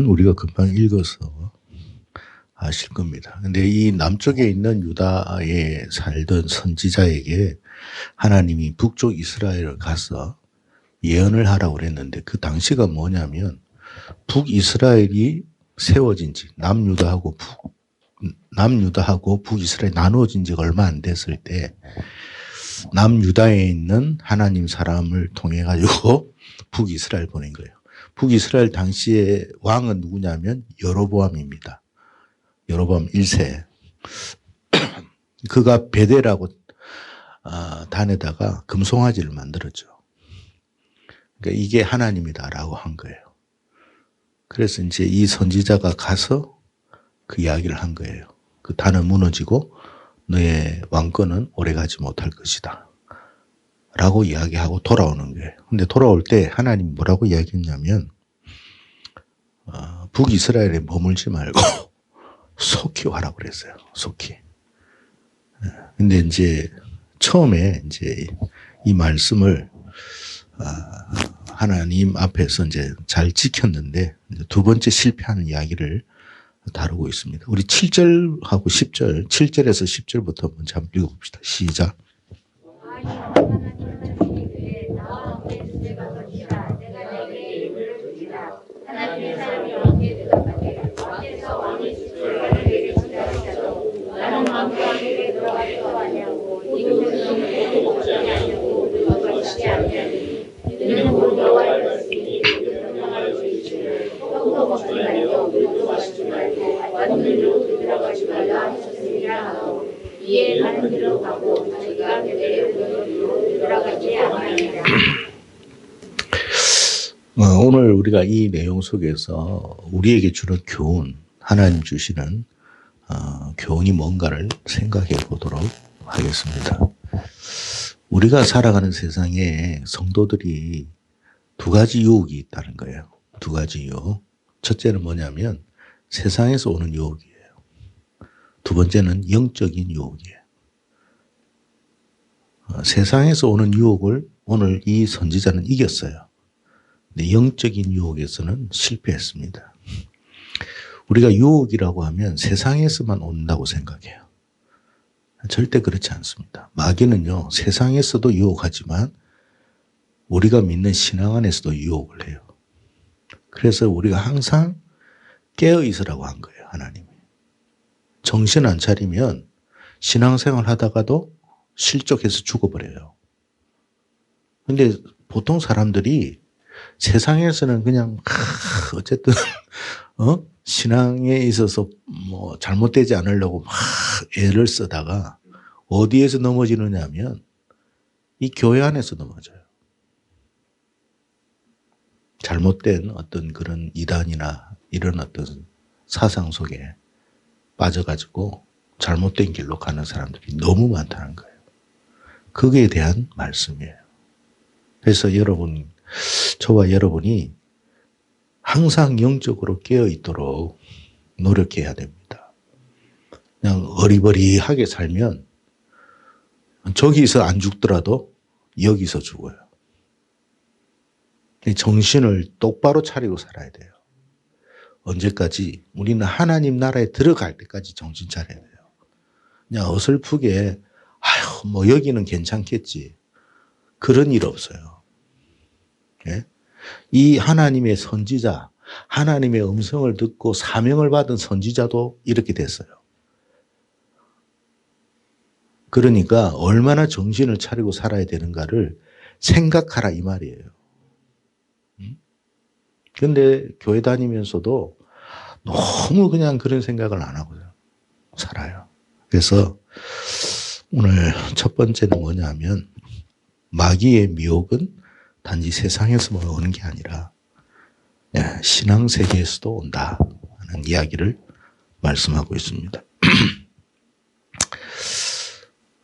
말씀은 우리가 금방 읽어서 아실 겁니다. 근데 이 남쪽에 있는 유다에 살던 선지자에게 하나님이 북쪽 이스라엘을 가서 예언을 하라고 그랬는데 그 당시가 뭐냐면 북이스라엘이 세워진 지 남유다하고 북이스라엘이 나누어진 지가 얼마 안 됐을 때 남유다에 있는 하나님 사람을 통해 가지고 북이스라엘 보낸 거예요. 북이스라엘 당시의 왕은 누구냐면 여로보암입니다. 여로보암 1세. 그가 베델하고 단에다가 금송아지를 만들었죠. 그러니까 이게 하나님이다라고 한 거예요. 그래서 이제 이 선지자가 가서 그 이야기를 한 거예요. 그 단은 무너지고 너의 왕권은 오래가지 못할 것이다 라고 이야기하고 돌아오는 거예요. 근데 돌아올 때 하나님이 뭐라고 이야기했냐면 북이스라엘에 머물지 말고 속히 와라고 그랬어요. 속히. 근데 이제 처음에 이제 이 말씀을 하나님 앞에서 이제 잘 지켰는데 이제 두 번째 실패하는 이야기를 다루고 있습니다. 우리 7절하고 10절, 7절에서 10절부터 먼저 한번 읽어봅시다. 시작. 하나님의 사람이 왕께 대답하되 왕께서 왕의 수출을 내게 지시하시더라도 나는 왕과 함께 들어가지도 아니하고 이곳에서는 먹지 아니하고 들어가지 아니하니 이는 여호와의 말씀이 명령하여 주시기를 떡도 먹지 말고 물도 마시지 말고 왔는데로 들어가지 말라 하셨습니다 하고 이에 가는 길로 가고 자기가 베델에 오는 길로 들어가지 아니하니라. 오늘 우리가 이 내용 속에서 우리에게 주는 교훈, 하나님 주시는 교훈이 뭔가를 생각해 보도록 하겠습니다. 우리가 살아가는 세상에 성도들이 두 가지 유혹이 있다는 거예요. 두 가지 유혹. 첫째는 뭐냐면 세상에서 오는 유혹이에요. 두 번째는 영적인 유혹이에요. 세상에서 오는 유혹을 오늘 이 선지자는 이겼어요. 근데 영적인 유혹에서는 실패했습니다. 우리가 유혹이라고 하면 세상에서만 온다고 생각해요. 절대 그렇지 않습니다. 마귀는요, 세상에서도 유혹하지만 우리가 믿는 신앙 안에서도 유혹을 해요. 그래서 우리가 항상 깨어 있으라고 한 거예요, 하나님이. 정신 안 차리면 신앙생활 하다가도 실족해서 죽어버려요. 근데 보통 사람들이 세상에서는 그냥 어쨌든 신앙에 있어서 뭐 잘못되지 않으려고 막 애를 쓰다가 어디에서 넘어지느냐 하면 이 교회 안에서 넘어져요. 잘못된 어떤 그런 이단이나 이런 어떤 사상 속에 빠져가지고 잘못된 길로 가는 사람들이 너무 많다는 거예요. 거기에 대한 말씀이에요. 그래서 여러분, 저와 여러분이 항상 영적으로 깨어 있도록 노력해야 됩니다. 그냥 어리버리하게 살면 저기서 안 죽더라도 여기서 죽어요. 정신을 똑바로 차리고 살아야 돼요. 언제까지? 우리는 하나님 나라에 들어갈 때까지 정신 차려야 돼요. 그냥 어설프게 아휴 뭐 여기는 괜찮겠지. 그런 일 없어요. 예? 이 하나님의 선지자, 하나님의 음성을 듣고 사명을 받은 선지자도 이렇게 됐어요. 그러니까 얼마나 정신을 차리고 살아야 되는가를 생각하라 이 말이에요. 그런데 교회 다니면서도 너무 그냥 그런 생각을 안 하고 살아요. 그래서 오늘 첫 번째는 뭐냐 하면 마귀의 미혹은 단지 세상에서만 오는 게 아니라 신앙 세계에서도 온다 하는 이야기를 말씀하고 있습니다.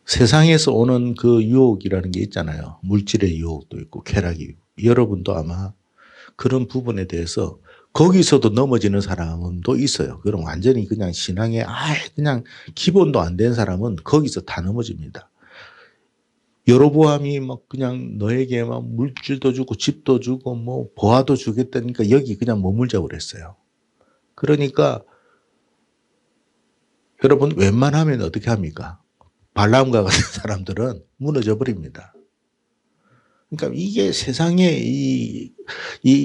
세상에서 오는 그 유혹이라는 게 있잖아요. 물질의 유혹도 있고 쾌락의 유혹. 여러분도 아마 그런 부분에 대해서 거기서도 넘어지는 사람은 또 있어요. 그럼 완전히 그냥 신앙에 그냥 기본도 안 된 사람은 거기서 다 넘어집니다. 여로보암이 막 그냥 너에게 막 물질도 주고 집도 주고 뭐 보아도 주겠다니까 여기 그냥 머물자고 그랬어요. 그러니까 여러분 웬만하면 어떻게 합니까? 발람과 같은 사람들은 무너져 버립니다. 그러니까 이게 세상에 이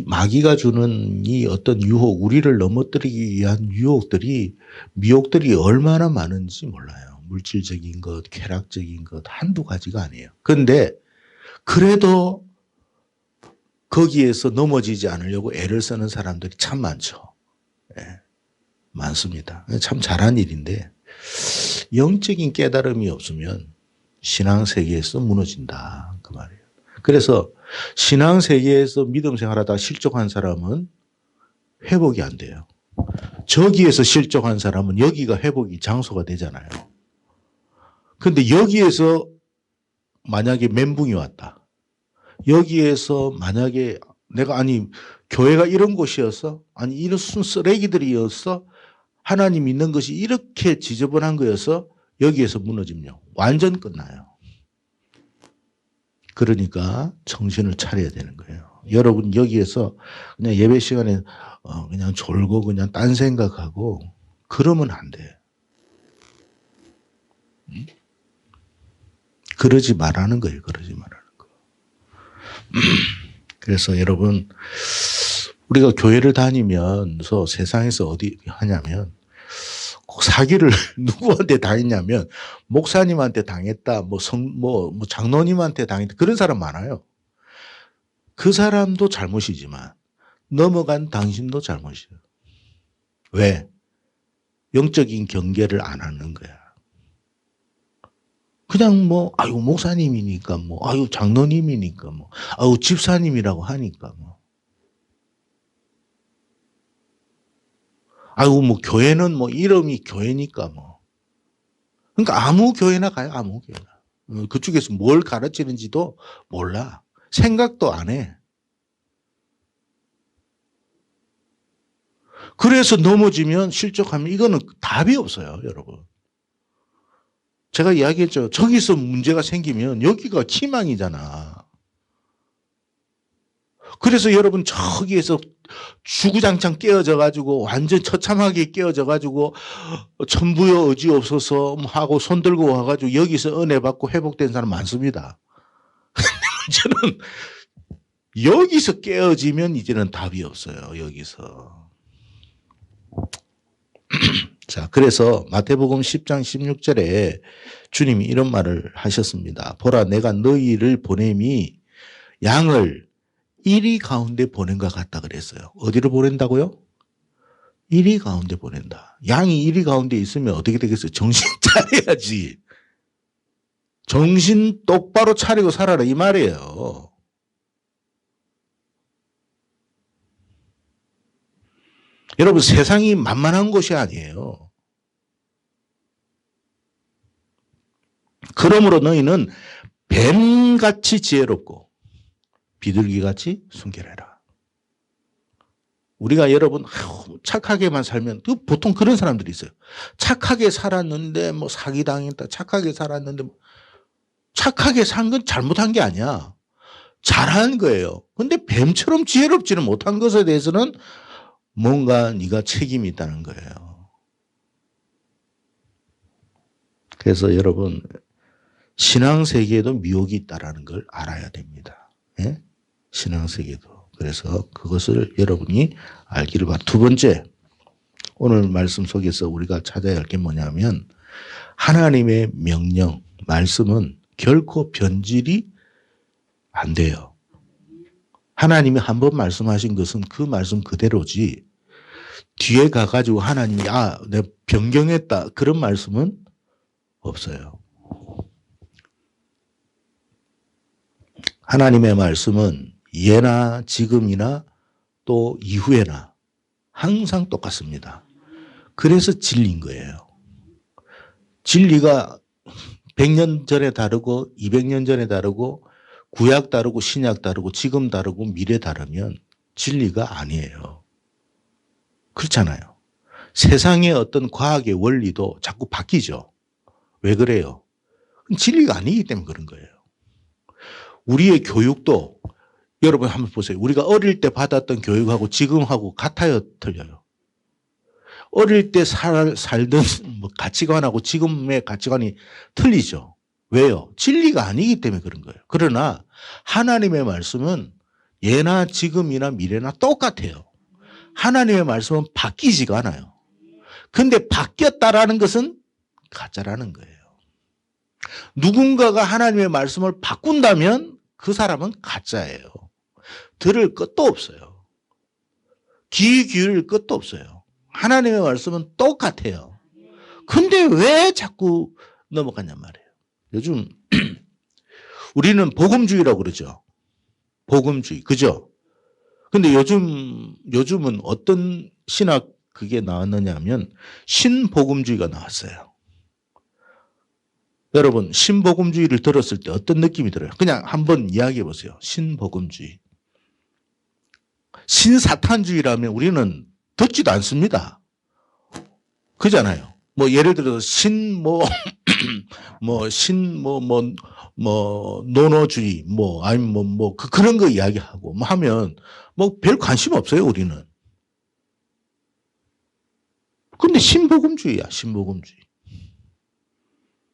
마귀가 주는 이 어떤 유혹, 우리를 넘어뜨리기 위한 유혹들이, 미혹들이 얼마나 많은지 몰라요. 물질적인 것, 쾌락적인 것, 한두 가지가 아니에요. 그런데 그래도 거기에서 넘어지지 않으려고 애를 쓰는 사람들이 참 많죠. 예, 많습니다. 참 잘한 일인데 영적인 깨달음이 없으면 신앙 세계에서 무너진다. 그 말이에요. 그래서 신앙 세계에서 믿음 생활하다 실족한 사람은 회복이 안 돼요. 저기에서 실족한 사람은 여기가 회복이 장소가 되잖아요. 그런데 여기에서 만약에 멘붕이 왔다. 여기에서 만약에 내가 아니 교회가 이런 곳이었어? 아니 이런 쓰레기들이었어? 하나님 있는 것이 이렇게 지저분한 거여서 여기에서 무너지면요. 완전 끝나요. 그러니까 정신을 차려야 되는 거예요. 여러분 여기에서 그냥 예배 시간에 그냥 졸고 그냥 딴 생각하고 그러면 안 돼. 그러지 말라는 거예요. 그러지 말라는 거. 그래서 여러분 우리가 교회를 다니면서 세상에서 어디 하냐면 꼭 사기를 누구한테 당했냐면 목사님한테 당했다, 뭐 장로님한테 당했다 그런 사람 많아요. 그 사람도 잘못이지만 넘어간 당신도 잘못이에요. 왜? 영적인 경계를 안 하는 거야. 그냥 아유 목사님이니까 아유 장로님이니까 아유 집사님이라고 하니까 아유 교회는 이름이 교회니까 그러니까 아무 교회나 가요. 아무 교회나. 그쪽에서 뭘 가르치는지도 몰라. 생각도 안 해. 그래서 넘어지면 실족하면 이거는 답이 없어요, 여러분. 제가 이야기했죠. 저기서 문제가 생기면 여기가 희망이잖아. 그래서 여러분 저기에서 주구장창 깨어져 가지고 완전 처참하게 깨어져 가지고 천부여 의지 없어서 하고 손 들고 와 가지고 여기서 은혜 받고 회복된 사람 많습니다. 저는 여기서 깨어지면 이제는 답이 없어요. 여기서. 자, 그래서 마태복음 10장 16절에 주님이 이런 말을 하셨습니다. 보라 내가 너희를 보냄이 양을 이리 가운데 보낸 것 같다 그랬어요. 어디로 보낸다고요? 이리 가운데 보낸다. 양이 이리 가운데 있으면 어떻게 되겠어요? 정신 차려야지. 정신 똑바로 차리고 살아라 이 말이에요. 여러분 세상이 만만한 곳이 아니에요. 그러므로 너희는 뱀같이 지혜롭고 비둘기같이 순결해라. 우리가 여러분 착하게만 살면 보통 그런 사람들이 있어요. 착하게 살았는데 사기당했다. 착하게 살았는데 착하게 산 건 잘못한 게 아니야. 잘한 거예요. 근데 뱀처럼 지혜롭지는 못한 것에 대해서는 뭔가 네가 책임이 있다는 거예요. 그래서 여러분 신앙세계에도 미혹이 있다는 걸 알아야 됩니다. 예? 신앙세계도. 그래서 그것을 여러분이 알기를 바랍니다. 두 번째, 오늘 말씀 속에서 우리가 찾아야 할 게 뭐냐면 하나님의 명령, 말씀은 결코 변질이 안 돼요. 하나님이 한 번 말씀하신 것은 그 말씀 그대로지 뒤에 가가지고 하나님이 내가 변경했다 그런 말씀은 없어요. 하나님의 말씀은 예나 지금이나 또 이후에나 항상 똑같습니다. 그래서 진리인 거예요. 진리가 100년 전에 다르고 200년 전에 다르고 구약 다르고 신약 다르고 지금 다르고 미래 다르면 진리가 아니에요. 그렇잖아요. 세상의 어떤 과학의 원리도 자꾸 바뀌죠. 왜 그래요? 진리가 아니기 때문에 그런 거예요. 우리의 교육도 여러분 한번 보세요. 우리가 어릴 때 받았던 교육하고 지금하고 같아요? 틀려요? 어릴 때 살던 뭐 가치관하고 지금의 가치관이 틀리죠. 왜요? 진리가 아니기 때문에 그런 거예요. 그러나 하나님의 말씀은 예나 지금이나 미래나 똑같아요. 하나님의 말씀은 바뀌지가 않아요. 근데 바뀌었다라는 것은 가짜라는 거예요. 누군가가 하나님의 말씀을 바꾼다면 그 사람은 가짜예요. 들을 것도 없어요. 귀 기울일 것도 없어요. 하나님의 말씀은 똑같아요. 근데 왜 자꾸 넘어가냔 말이에요. 요즘 우리는 복음주의라고 그러죠. 복음주의. 그죠? 근데 요즘은 어떤 신학 그게 나왔느냐 하면 신복음주의가 나왔어요. 여러분, 신복음주의를 들었을 때 어떤 느낌이 들어요? 그냥 한번 이야기해 보세요. 신복음주의. 신사탄주의라면 우리는 듣지도 않습니다. 그잖아요. 뭐 예를 들어서 노노주의 아니면 그런 거 이야기하고 하면 별 관심 없어요, 우리는. 근데 신복음주의야, 신복음주의.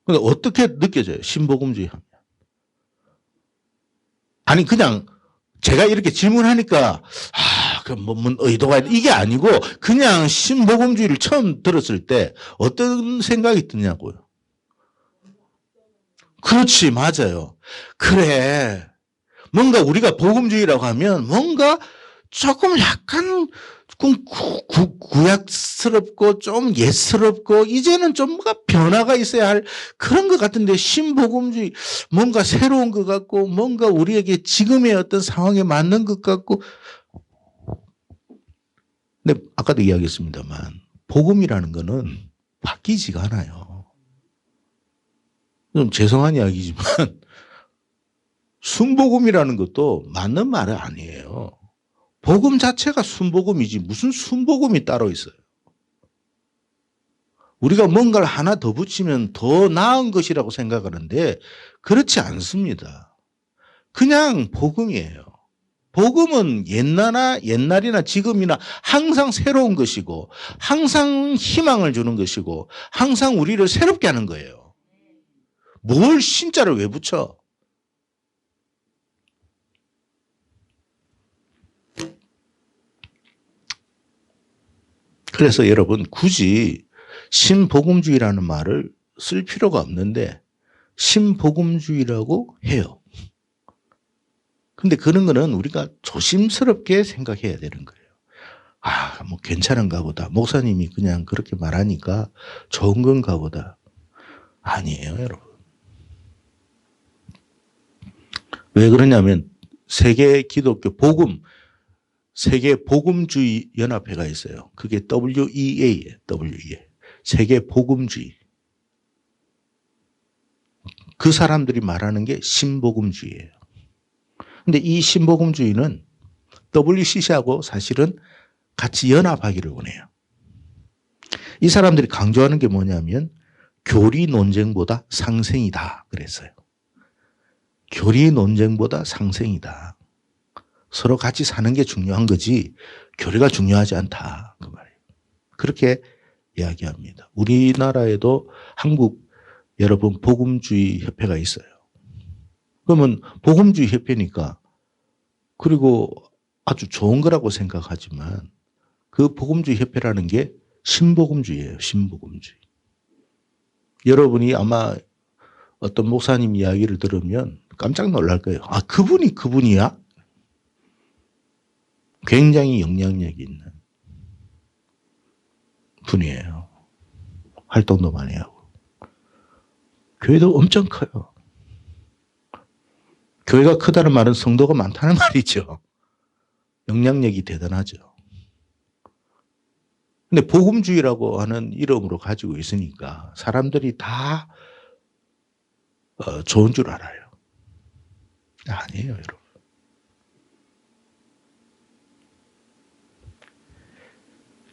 근데 어떻게 느껴져요? 신복음주의 하면. 아니, 그냥 제가 이렇게 질문하니까, 그럼 의도가 이게 아니고, 그냥 신복음주의를 처음 들었을 때 어떤 생각이 드냐고요. 그렇지, 맞아요. 그래. 뭔가 우리가 복음주의라고 하면 뭔가 조금 약간 구약스럽고 좀 옛스럽고 이제는 좀 뭔가 변화가 있어야 할 그런 것 같은데 신복음주의 뭔가 새로운 것 같고 뭔가 우리에게 지금의 어떤 상황에 맞는 것 같고 근데 아까도 이야기했습니다만 복음이라는 거는 바뀌지가 않아요. 좀 죄송한 이야기지만 순복음이라는 것도 맞는 말은 아니에요. 복음 자체가 순복음이지 무슨 순복음이 따로 있어요. 우리가 뭔가를 하나 더 붙이면 더 나은 것이라고 생각하는데 그렇지 않습니다. 그냥 복음이에요. 복음은 옛날이나 지금이나 항상 새로운 것이고 항상 희망을 주는 것이고 항상 우리를 새롭게 하는 거예요. 뭘 신자를 왜 붙여? 그래서 여러분 굳이 신복음주의라는 말을 쓸 필요가 없는데 신복음주의라고 해요. 근데 그런 거는 우리가 조심스럽게 생각해야 되는 거예요. 뭐 괜찮은가 보다. 목사님이 그냥 그렇게 말하니까 좋은 건가 보다. 아니에요, 여러분. 왜 그러냐면 세계 기독교 세계 복음주의 연합회가 있어요. 그게 WEA예요. WEA. 세계 복음주의. 그 사람들이 말하는 게 신복음주의예요. 근데 이 신복음주의는 WCC하고 사실은 같이 연합하기를 원해요. 이 사람들이 강조하는 게 뭐냐면 교리 논쟁보다 상생이다 그랬어요. 교리 논쟁보다 상생이다. 서로 같이 사는 게 중요한 거지 교리가 중요하지 않다 그 말이에요. 그렇게 이야기합니다. 우리나라에도 한국 여러분 복음주의 협회가 있어요. 그러면 복음주의 협회니까 그리고 아주 좋은 거라고 생각하지만 그 복음주의 협회라는 게 신복음주의예요. 신복음주의. 여러분이 아마 어떤 목사님 이야기를 들으면 깜짝 놀랄 거예요. 그분이 그분이야? 굉장히 영향력이 있는 분이에요. 활동도 많이 하고. 교회도 엄청 커요. 교회가 크다는 말은 성도가 많다는 말이죠. 영향력이 대단하죠. 근데 복음주의라고 하는 이름으로 가지고 있으니까 사람들이 다 좋은 줄 알아요. 아니에요, 여러분.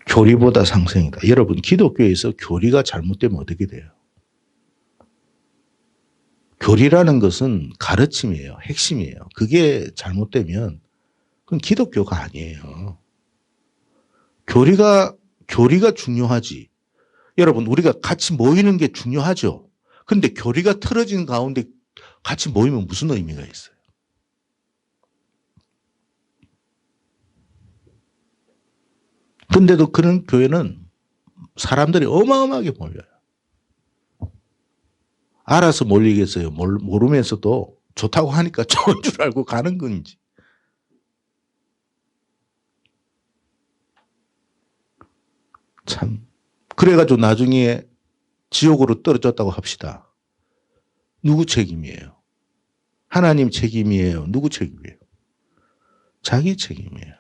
교리보다 상생이다. 여러분, 기독교에서 교리가 잘못되면 어떻게 돼요? 교리라는 것은 가르침이에요. 핵심이에요. 그게 잘못되면 그건 기독교가 아니에요. 교리가 교리가 중요하지. 여러분, 우리가 같이 모이는 게 중요하죠. 근데 교리가 틀어진 가운데 같이 모이면 무슨 의미가 있어요? 근데도 그런 교회는 사람들이 어마어마하게 몰려요. 알아서 몰리겠어요. 모르면서도 좋다고 하니까 좋은 줄 알고 가는 건지. 참. 그래가지고 나중에 지옥으로 떨어졌다고 합시다. 누구 책임이에요? 하나님 책임이에요? 누구 책임이에요? 자기 책임이에요.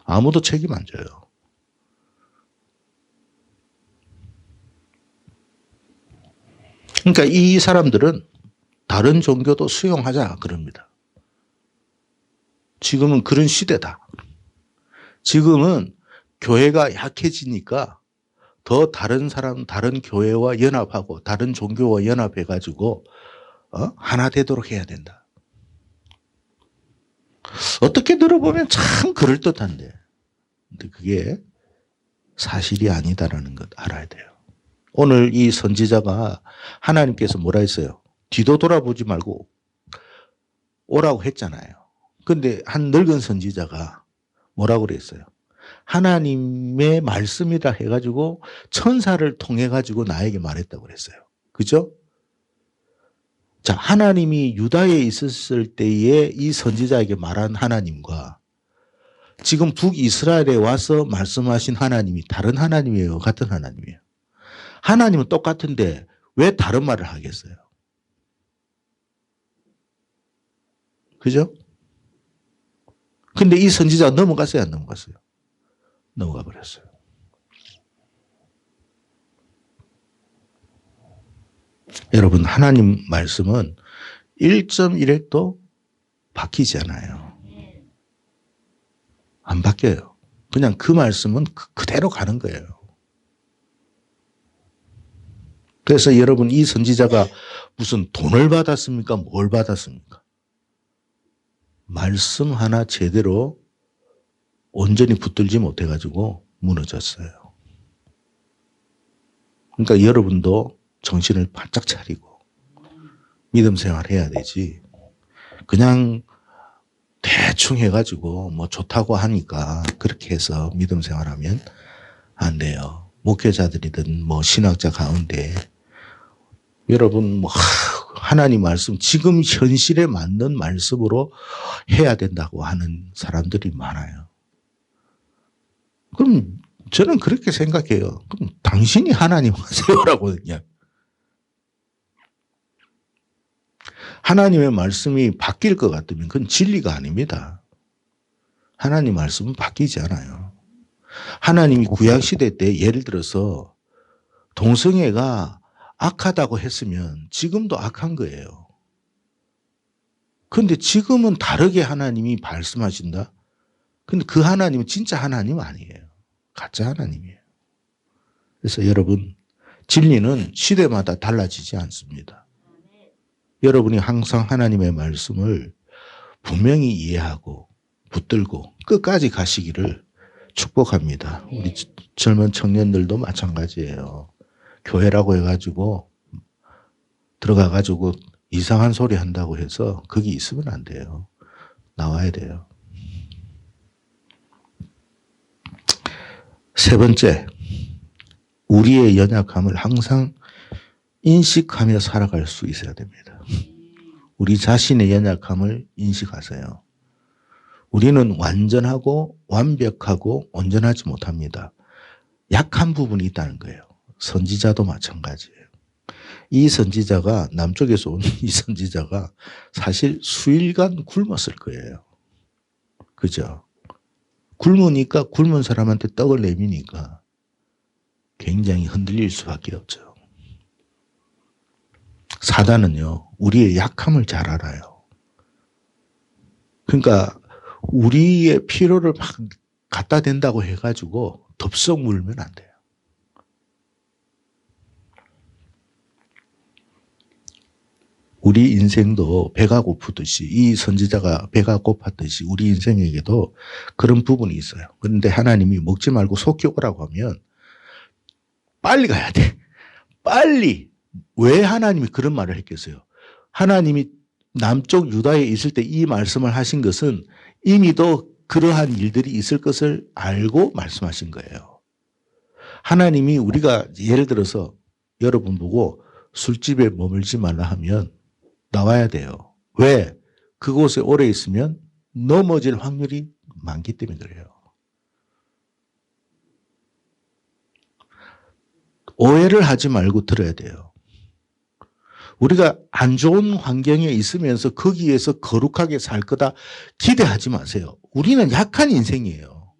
아무도 책임 안 져요. 그러니까 이 사람들은 다른 종교도 수용하자 그럽니다. 지금은 그런 시대다. 지금은 교회가 약해지니까 더 다른 사람, 다른 교회와 연합하고 다른 종교와 연합해가지고 하나 되도록 해야 된다. 어떻게 들어보면 참 그럴듯한데, 근데 그게 사실이 아니다라는 것 알아야 돼요. 오늘 이 선지자가 하나님께서 뭐라 했어요? 뒤도 돌아보지 말고 오라고 했잖아요. 근데 한 늙은 선지자가 뭐라고 그랬어요? 하나님의 말씀이라 해가지고 천사를 통해 가지고 나에게 말했다고 그랬어요. 그죠? 자, 하나님이 유다에 있었을 때에 이 선지자에게 말한 하나님과 지금 북이스라엘에 와서 말씀하신 하나님이 다른 하나님이에요? 같은 하나님이에요? 하나님은 똑같은데 왜 다른 말을 하겠어요? 그죠? 근데 이 선지자가 넘어갔어요? 안 넘어갔어요? 넘어가 버렸어요. 여러분, 하나님 말씀은 1.1핵도 바뀌지 않아요. 안 바뀌어요. 그냥 그 말씀은 그대로 가는 거예요. 그래서 여러분, 이 선지자가 무슨 돈을 받았습니까? 뭘 받았습니까? 말씀 하나 제대로 온전히 붙들지 못해가지고 무너졌어요. 그러니까 여러분도 정신을 바짝 차리고 믿음 생활해야 되지. 그냥 대충 해가지고 뭐 좋다고 하니까 그렇게 해서 믿음 생활하면 안 돼요. 목회자들이든 뭐 신학자 가운데 여러분 뭐 하나님 말씀 지금 현실에 맞는 말씀으로 해야 된다고 하는 사람들이 많아요. 그럼 저는 그렇게 생각해요. 그럼 당신이 하나님 하세요라고 그냥. 하나님의 말씀이 바뀔 것 같으면 그건 진리가 아닙니다. 하나님 말씀은 바뀌지 않아요. 하나님이 구약시대 때 예를 들어서 동성애가 악하다고 했으면 지금도 악한 거예요. 그런데 지금은 다르게 하나님이 말씀하신다? 근데 그 하나님은 진짜 하나님 아니에요. 가짜 하나님이에요. 그래서 여러분, 진리는 시대마다 달라지지 않습니다. 여러분이 항상 하나님의 말씀을 분명히 이해하고 붙들고 끝까지 가시기를 축복합니다. 우리 젊은 청년들도 마찬가지예요. 교회라고 해가지고 들어가가지고 이상한 소리 한다고 해서 거기 있으면 안 돼요. 나와야 돼요. 세 번째, 우리의 연약함을 항상 인식하며 살아갈 수 있어야 됩니다. 우리 자신의 연약함을 인식하세요. 우리는 완전하고 완벽하고 온전하지 못합니다. 약한 부분이 있다는 거예요. 선지자도 마찬가지예요. 이 선지자가 남쪽에서 온 이 선지자가 사실 수일간 굶었을 거예요. 그죠? 굶으니까 굶은 사람한테 떡을 내미니까 굉장히 흔들릴 수밖에 없죠. 사단은요, 우리의 약함을 잘 알아요. 그러니까 우리의 필요를 막 갖다 댄다고 해가지고 덥석 물면 안 돼요. 우리 인생도 배가 고프듯이 이 선지자가 배가 고팠듯이 우리 인생에게도 그런 부분이 있어요. 그런데 하나님이 먹지 말고 속히 오라고 하면 빨리 가야 돼. 빨리. 왜 하나님이 그런 말을 했겠어요? 하나님이 남쪽 유다에 있을 때 이 말씀을 하신 것은 이미도 그러한 일들이 있을 것을 알고 말씀하신 거예요. 하나님이 우리가 예를 들어서 여러분 보고 술집에 머물지 말라 하면 나와야 돼요. 왜? 그곳에 오래 있으면 넘어질 확률이 많기 때문에 그래요. 오해를 하지 말고 들어야 돼요. 우리가 안 좋은 환경에 있으면서 거기에서 거룩하게 살 거다 기대하지 마세요. 우리는 약한 인생이에요.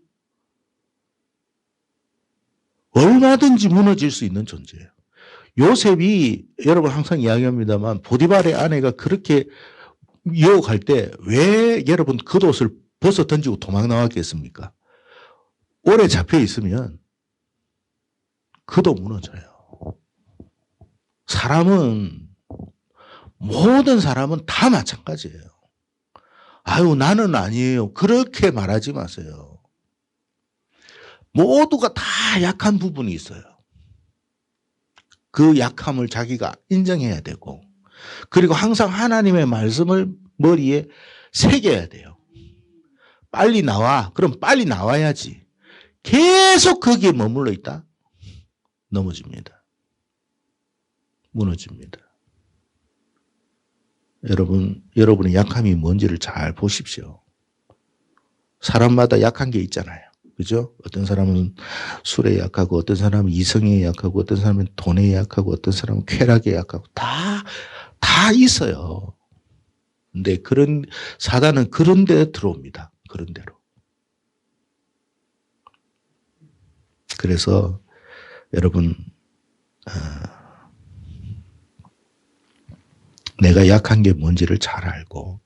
얼마든지 무너질 수 있는 존재예요. 요셉이 여러분 항상 이야기합니다만 보디발의 아내가 그렇게 유혹할 때 왜 여러분 겉옷을 벗어 던지고 도망 나왔겠습니까? 오래 잡혀 있으면 그도 무너져요. 모든 사람은 다 마찬가지예요. 아유, 나는 아니에요. 그렇게 말하지 마세요. 모두가 다 약한 부분이 있어요. 그 약함을 자기가 인정해야 되고, 그리고 항상 하나님의 말씀을 머리에 새겨야 돼요. 빨리 나와. 그럼 빨리 나와야지. 계속 거기에 머물러 있다? 넘어집니다. 무너집니다. 여러분의 약함이 뭔지를 잘 보십시오. 사람마다 약한 게 있잖아요. 그죠? 어떤 사람은 술에 약하고, 어떤 사람은 이성에 약하고, 어떤 사람은 돈에 약하고, 어떤 사람은 쾌락에 약하고, 다 있어요. 근데 사단은 그런 데 들어옵니다. 그런 대로. 그래서 여러분, 내가 약한 게 뭔지를 잘 알고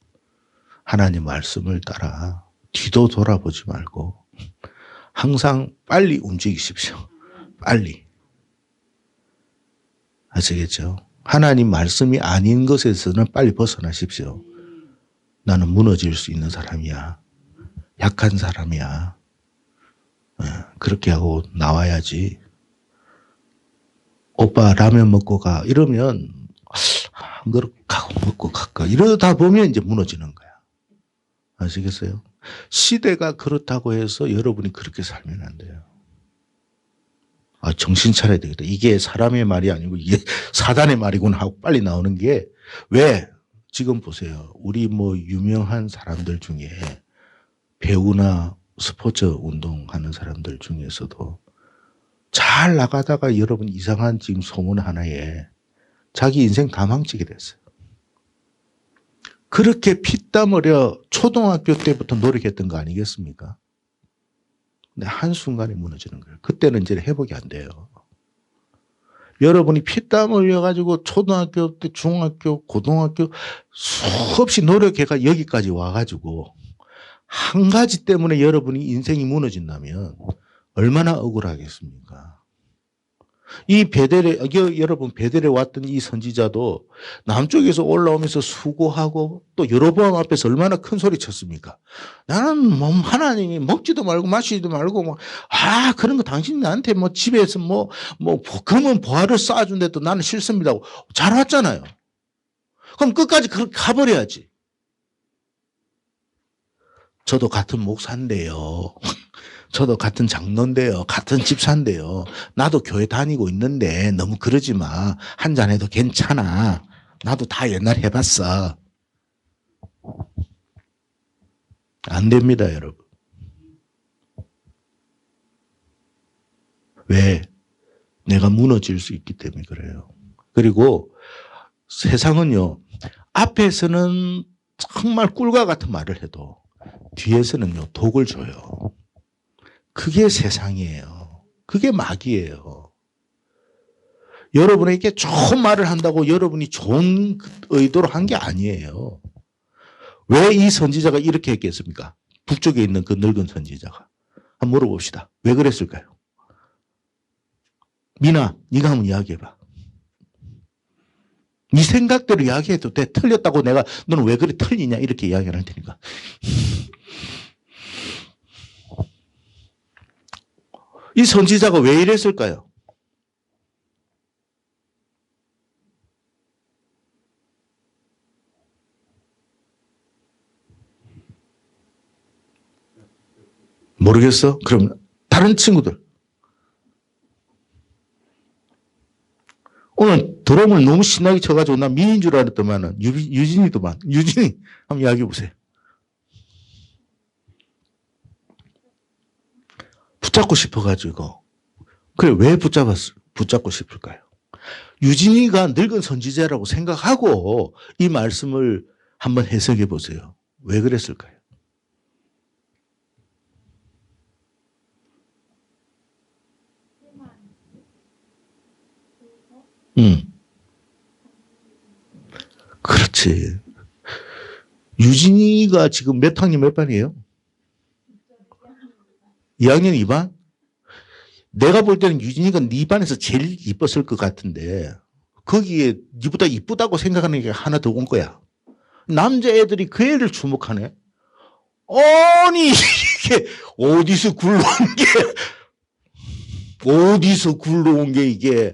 하나님 말씀을 따라 뒤도 돌아보지 말고 항상 빨리 움직이십시오. 빨리. 아시겠죠? 하나님 말씀이 아닌 것에서는 빨리 벗어나십시오. 나는 무너질 수 있는 사람이야. 약한 사람이야. 그렇게 하고 나와야지. 오빠 라면 먹고 가. 이러면 한 그릇 하고 먹고 갈까. 이러다 보면 이제 무너지는 거야. 아시겠어요? 시대가 그렇다고 해서 여러분이 그렇게 살면 안 돼요. 정신 차려야 되겠다. 이게 사람의 말이 아니고 이게 사단의 말이구나 하고 빨리 나오는 게 왜? 지금 보세요. 우리 유명한 사람들 중에 배우나 스포츠 운동하는 사람들 중에서도 잘 나가다가 여러분 이상한 지금 소문 하나에 자기 인생 다 망치게 됐어요. 그렇게 피땀 흘려 초등학교 때부터 노력했던 거 아니겠습니까? 근데 한순간에 무너지는 거예요. 그때는 이제 회복이 안 돼요. 여러분이 피땀 흘려가지고 초등학교 때, 중학교, 고등학교 수없이 노력해가 여기까지 와가지고 한 가지 때문에 여러분이 인생이 무너진다면 얼마나 억울하겠습니까? 여러분 베델에 왔던 이 선지자도 남쪽에서 올라오면서 수고하고 또 여로보암 앞에서 얼마나 큰 소리 쳤습니까? 나는 하나님이 먹지도 말고 마시지도 말고 그런 거 당신이 나한테 집에서 금은 보화를 쌓아준데도 나는 싫습니다. 잘 왔잖아요. 그럼 끝까지 그렇게 가버려야지. 저도 같은 목사인데요. 저도 같은 장로인데요. 같은 집사인데요. 나도 교회 다니고 있는데 너무 그러지 마. 한잔 해도 괜찮아. 나도 다 옛날 해봤어. 안 됩니다, 여러분. 왜? 내가 무너질 수 있기 때문에 그래요. 그리고 세상은요, 앞에서는 정말 꿀과 같은 말을 해도 뒤에서는요, 독을 줘요. 그게 세상이에요. 그게 마귀예요. 여러분에게 좋은 말을 한다고 여러분이 좋은 의도로 한 게 아니에요. 왜 이 선지자가 이렇게 했겠습니까? 북쪽에 있는 그 늙은 선지자가. 한번 물어봅시다. 왜 그랬을까요? 미나, 네가 한번 이야기해봐. 네 생각대로 이야기해도 돼. 틀렸다고 내가 너는 왜 그래 틀리냐 이렇게 이야기를 할 테니까. 이 선지자가 왜 이랬을까요? 모르겠어? 그럼 다른 친구들. 오늘 드럼을 너무 신나게 쳐가지고 나 미인 줄 알았더만은 유진이더만. 유진이 한번 이야기해 보세요. 붙잡고 싶어가지고. 그래 왜 붙잡고 싶을까요? 유진이가 늙은 선지자라고 생각하고 이 말씀을 한번 해석해 보세요. 왜 그랬을까요? 그렇지. 유진이가 지금 몇 학년 몇 반이에요? 2학년 2반? 내가 볼 때는 유진이가 네 반에서 제일 이뻤을 것 같은데 거기에 네보다 이쁘다고 생각하는 게 하나 더 온 거야. 남자애들이 그 애를 주목하네. 아니 이게 어디서 굴러온 게 이게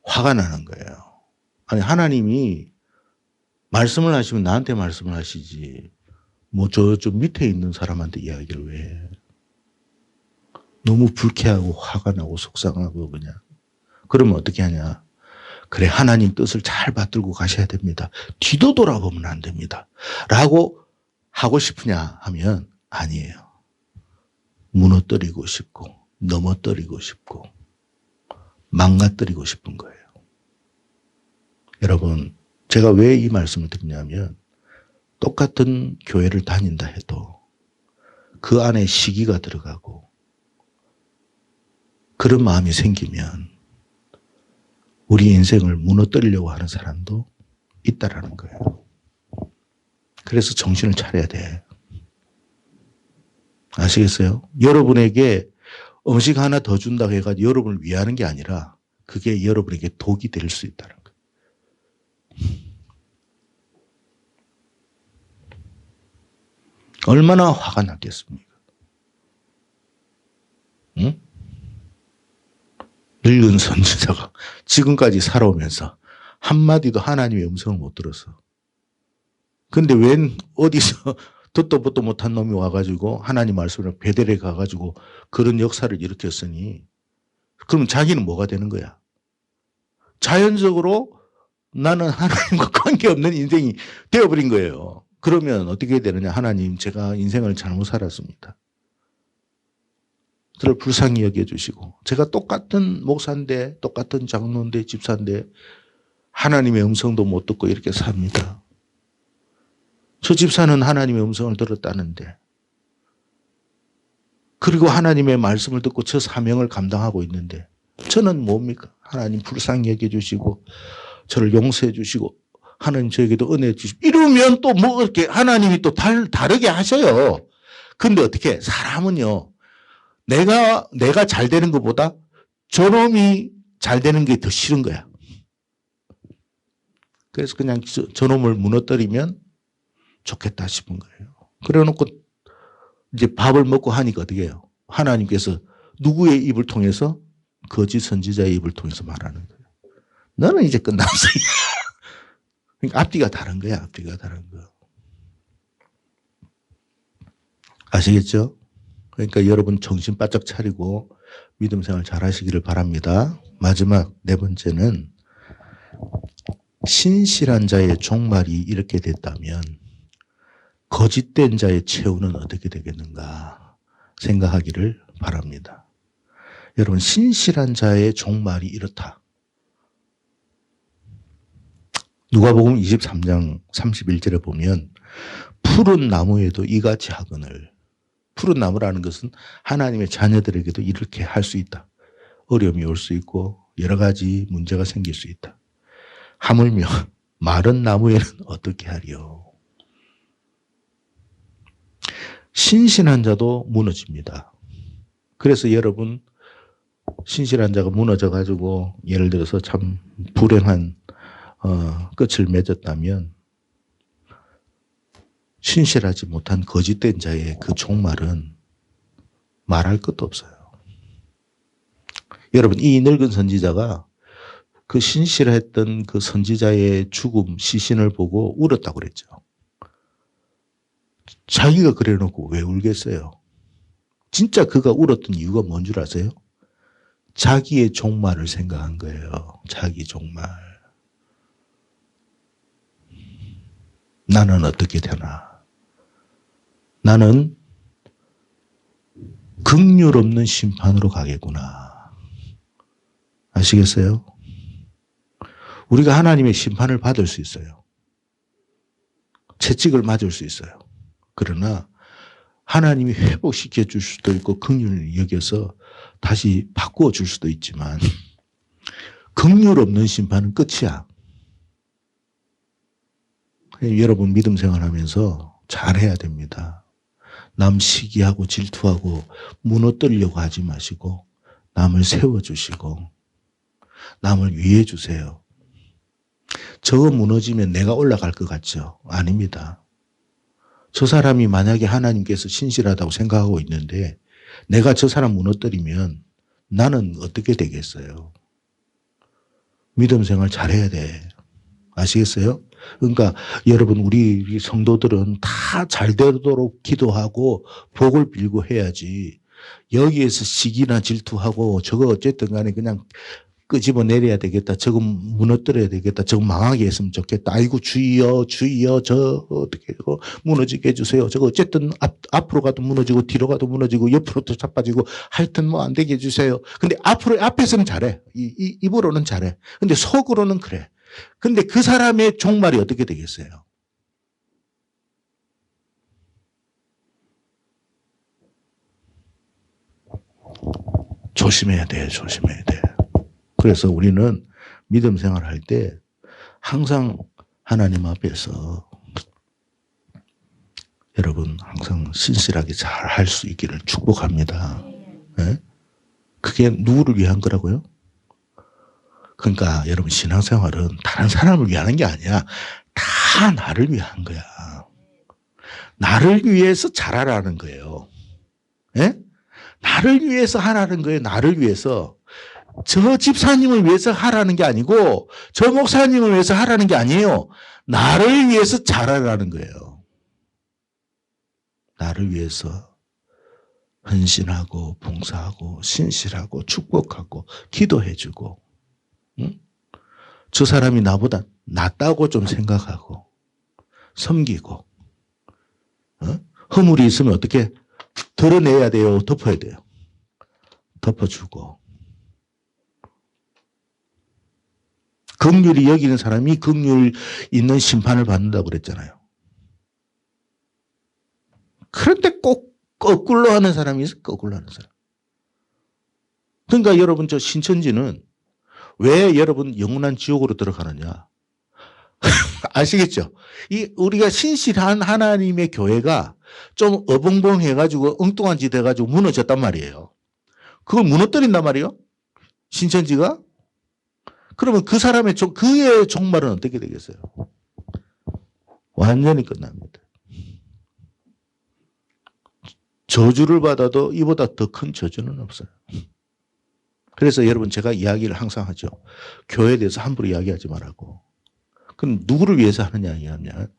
화가 나는 거예요. 아니 하나님이 말씀을 하시면 나한테 말씀을 하시지 뭐 저 밑에 있는 사람한테 이야기를 왜 해. 너무 불쾌하고 화가 나고 속상하고 그냥. 그러면 어떻게 하냐. 그래 하나님 뜻을 잘 받들고 가셔야 됩니다. 뒤도 돌아보면 안 됩니다. 라고 하고 싶으냐 하면 아니에요. 무너뜨리고 싶고 넘어뜨리고 싶고 망가뜨리고 싶은 거예요. 여러분 제가 왜 이 말씀을 드리냐면 똑같은 교회를 다닌다 해도 그 안에 시기가 들어가고 그런 마음이 생기면 우리 인생을 무너뜨리려고 하는 사람도 있다라는 거예요. 그래서 정신을 차려야 돼. 아시겠어요? 여러분에게 음식 하나 더 준다고 해가지고 여러분을 위하는 게 아니라 그게 여러분에게 독이 될 수 있다는 거예요. 얼마나 화가 났겠습니까? 응? 늙은 선지자가 지금까지 살아오면서 한마디도 하나님의 음성을 못 들었어. 근데 웬 어디서 듣도 보도 못한 놈이 와가지고 하나님 말씀을 베델에 가가지고 그런 역사를 일으켰으니 그러면 자기는 뭐가 되는 거야? 자연적으로 나는 하나님과 관계없는 인생이 되어버린 거예요. 그러면 어떻게 되느냐. 하나님 제가 인생을 잘못 살았습니다. 저를 불쌍히 여겨주시고 제가 똑같은 목사인데 똑같은 장로인데 집사인데 하나님의 음성도 못 듣고 이렇게 삽니다. 저 집사는 하나님의 음성을 들었다는데 그리고 하나님의 말씀을 듣고 저 사명을 감당하고 있는데 저는 뭡니까? 하나님 불쌍히 여겨주시고 저를 용서해 주시고 하나님 저에게도 은혜 주시고 이러면 또 뭐 이렇게 하나님이 또 다르게 하셔요. 근데 어떻게 사람은요. 내가 잘 되는 것보다 저놈이 잘 되는 게 더 싫은 거야. 그래서 그냥 저놈을 무너뜨리면 좋겠다 싶은 거예요. 그래 놓고 이제 밥을 먹고 하니까 어떻게 해요? 하나님께서 누구의 입을 통해서? 거짓 선지자의 입을 통해서 말하는 거예요. 너는 이제 끝났어. 그러니까 앞뒤가 다른 거야. 앞뒤가 다른 거. 아시겠죠? 그러니까 여러분 정신 바짝 차리고 믿음 생활 잘 하시기를 바랍니다. 마지막 네 번째는 신실한 자의 종말이 이렇게 됐다면 거짓된 자의 최후는 어떻게 되겠는가 생각하기를 바랍니다. 여러분 신실한 자의 종말이 이렇다. 누가복음 23장 31절에 보면 푸른 나무에도 이같이 하거늘. 푸른 나무라는 것은 하나님의 자녀들에게도 이렇게 할 수 있다. 어려움이 올 수 있고 여러 가지 문제가 생길 수 있다. 하물며 마른 나무에는 어떻게 하리요. 신실한 자도 무너집니다. 그래서 여러분 신실한 자가 무너져가지고 예를 들어서 참 불행한 끝을 맺었다면 신실하지 못한 거짓된 자의 그 종말은 말할 것도 없어요. 여러분, 이 늙은 선지자가 그 신실했던 그 선지자의 죽음, 시신을 보고 울었다고 그랬죠. 자기가 그래놓고 왜 울겠어요? 진짜 그가 울었던 이유가 뭔 줄 아세요? 자기의 종말을 생각한 거예요. 자기 종말. 나는 어떻게 되나? 나는 긍휼 없는 심판으로 가겠구나. 아시겠어요? 우리가 하나님의 심판을 받을 수 있어요. 채찍을 맞을 수 있어요. 그러나 하나님이 회복시켜 줄 수도 있고 긍휼을 여겨서 다시 바꾸어 줄 수도 있지만 긍휼 없는 심판은 끝이야. 여러분 믿음 생활하면서 잘해야 됩니다. 남 시기하고 질투하고 무너뜨리려고 하지 마시고 남을 세워주시고 남을 위해 주세요. 저거 무너지면 내가 올라갈 것 같죠? 아닙니다. 저 사람이 만약에 하나님께서 신실하다고 생각하고 있는데 내가 저 사람 무너뜨리면 나는 어떻게 되겠어요? 믿음 생활 잘해야 돼. 아시겠어요? 그러니까 여러분 우리 성도들은 다 잘 되도록 기도하고 복을 빌고 해야지 여기에서 시기나 질투하고 저거 어쨌든 간에 그냥 끄집어 내려야 되겠다. 저거 무너뜨려야 되겠다. 저거 망하게 했으면 좋겠다. 아이고 주의여 주의여 저 어떻게 무너지게 해주세요. 저거 어쨌든 앞으로 가도 무너지고 뒤로 가도 무너지고 옆으로도 자빠지고 하여튼 뭐 안 되게 해주세요. 근데 앞에서는 잘해. 입으로는 잘해. 근데 속으로는 그래. 근데 그 사람의 종말이 어떻게 되겠어요? 조심해야 돼. 조심해야 돼. 그래서 우리는 믿음 생활할 때 항상 하나님 앞에서 여러분 항상 신실하게 잘 할 수 있기를 축복합니다. 네? 그게 누구를 위한 거라고요? 그러니까 여러분 신앙생활은 다른 사람을 위하는 게 아니야. 다 나를 위한 거야. 나를 위해서 잘하라는 거예요. 네? 나를 위해서 하라는 거예요. 나를 위해서. 저 집사님을 위해서 하라는 게 아니고 저 목사님을 위해서 하라는 게 아니에요. 나를 위해서 잘하라는 거예요. 나를 위해서 헌신하고 봉사하고 신실하고 축복하고 기도해주고 응? 저 사람이 나보다 낫다고 좀 생각하고 섬기고 허물이 있으면 어떻게 드러내야 돼요? 덮어야 돼요. 덮어주고 긍휼히 여기는 사람이 긍휼 있는 심판을 받는다고 그랬잖아요. 그런데 꼭 거꾸로 하는 사람이 있어. 거꾸로 하는 사람. 그러니까 여러분 저 신천지는 왜 여러분 영원한 지옥으로 들어가느냐. 아시겠죠? 우리가 신실한 하나님의 교회가 좀 어벙벙해가지고 엉뚱한 짓 해가지고 무너졌단 말이에요. 그걸 무너뜨린단 말이에요. 신천지가. 그러면 그 사람의 그의 종말은 어떻게 되겠어요? 완전히 끝납니다. 저주를 받아도 이보다 더 큰 저주는 없어요. 그래서 여러분 제가 이야기를 항상 하죠. 교회에 대해서 함부로 이야기하지 말라고. 그럼 누구를 위해서 하느냐 하면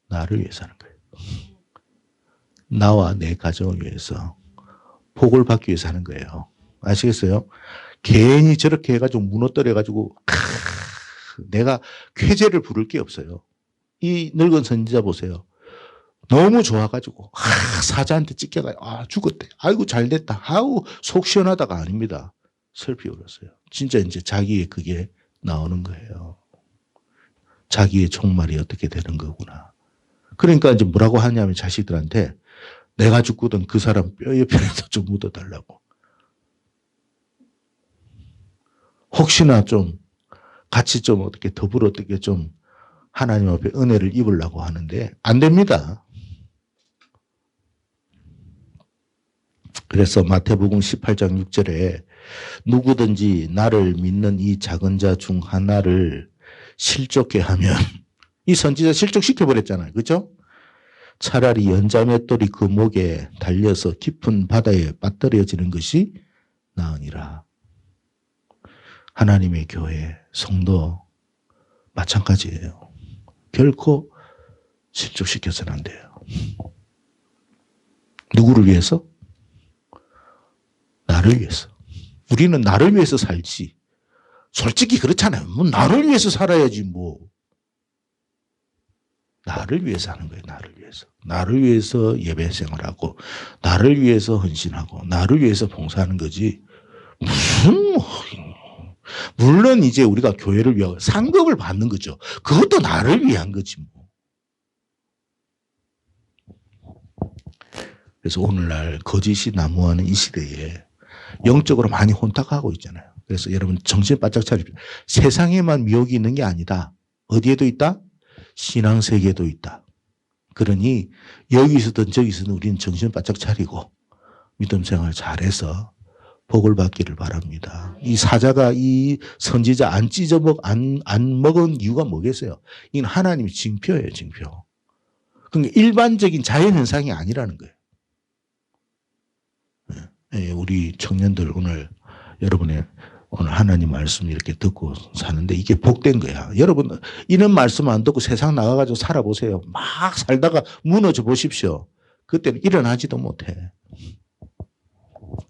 나를 위해서 하는 거예요. 나와 내 가정을 위해서 복을 받기 위해서 하는 거예요. 아시겠어요? 괜히 저렇게 해가지고 무너뜨려가지고 내가 쾌재를 부를 게 없어요. 이 늙은 선지자 보세요. 너무 좋아가지고 사자한테 찢겨가지고 죽었대. 아이고 잘됐다. 아우 속 시원하다가 아닙니다. 슬피 울었어요. 진짜 이제 자기의 그게 나오는 거예요. 자기의 종말이 어떻게 되는 거구나. 그러니까 이제 뭐라고 하냐면 자식들한테 내가 죽거든 그 사람 뼈 옆에서 좀 묻어달라고. 혹시나 좀 같이 좀 어떻게 더불어 어떻게 좀 하나님 앞에 은혜를 입으려고 하는데 안 됩니다. 그래서 마태복음 18장 6절에 누구든지 나를 믿는 이 작은 자 중 하나를 실족해 하면 이 선지자 실족시켜버렸잖아요. 그렇죠? 차라리 연자맷돌이 그 목에 달려서 깊은 바다에 빠뜨려지는 것이 나으니라. 하나님의 교회, 성도 마찬가지예요. 결코 실족시켜서는 안 돼요. 누구를 위해서? 나를 위해서. 우리는 나를 위해서 살지. 솔직히 그렇잖아요. 뭐 나를 위해서 살아야지 뭐. 나를 위해서 하는 거예요. 나를 위해서. 나를 위해서 예배 생활하고 나를 위해서 헌신하고 나를 위해서 봉사하는 거지. 무슨 물론 이제 우리가 교회를 위하여 상급을 받는 거죠. 그것도 나를 위한 거지 뭐. 그래서 오늘날 거짓이 난무하는 이 시대에 영적으로 많이 혼탁하고 있잖아요. 그래서 여러분 정신 바짝 차리십시오. 세상에만 미혹이 있는 게 아니다. 어디에도 있다? 신앙세계에도 있다. 그러니 여기서든 저기서든 우리는 정신 바짝 차리고 믿음 생활 잘해서 복을 받기를 바랍니다. 이 사자가 이 선지자 안 먹은 이유가 뭐겠어요? 이건 하나님의 징표예요, 징표. 그러니까 일반적인 자연현상이 아니라는 거예요. 우리 청년들 오늘 여러분의 오늘 하나님 말씀 이렇게 듣고 사는데 이게 복된 거야. 여러분 이런 말씀 안 듣고 세상 나가가지고 살아보세요. 막 살다가 무너져 보십시오. 그때는 일어나지도 못해.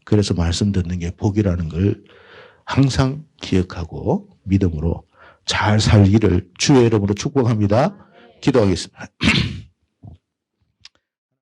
그래서 말씀 듣는 게 복이라는 걸 항상 기억하고 믿음으로 잘 살기를 주의 이름으로 축복합니다. 기도하겠습니다.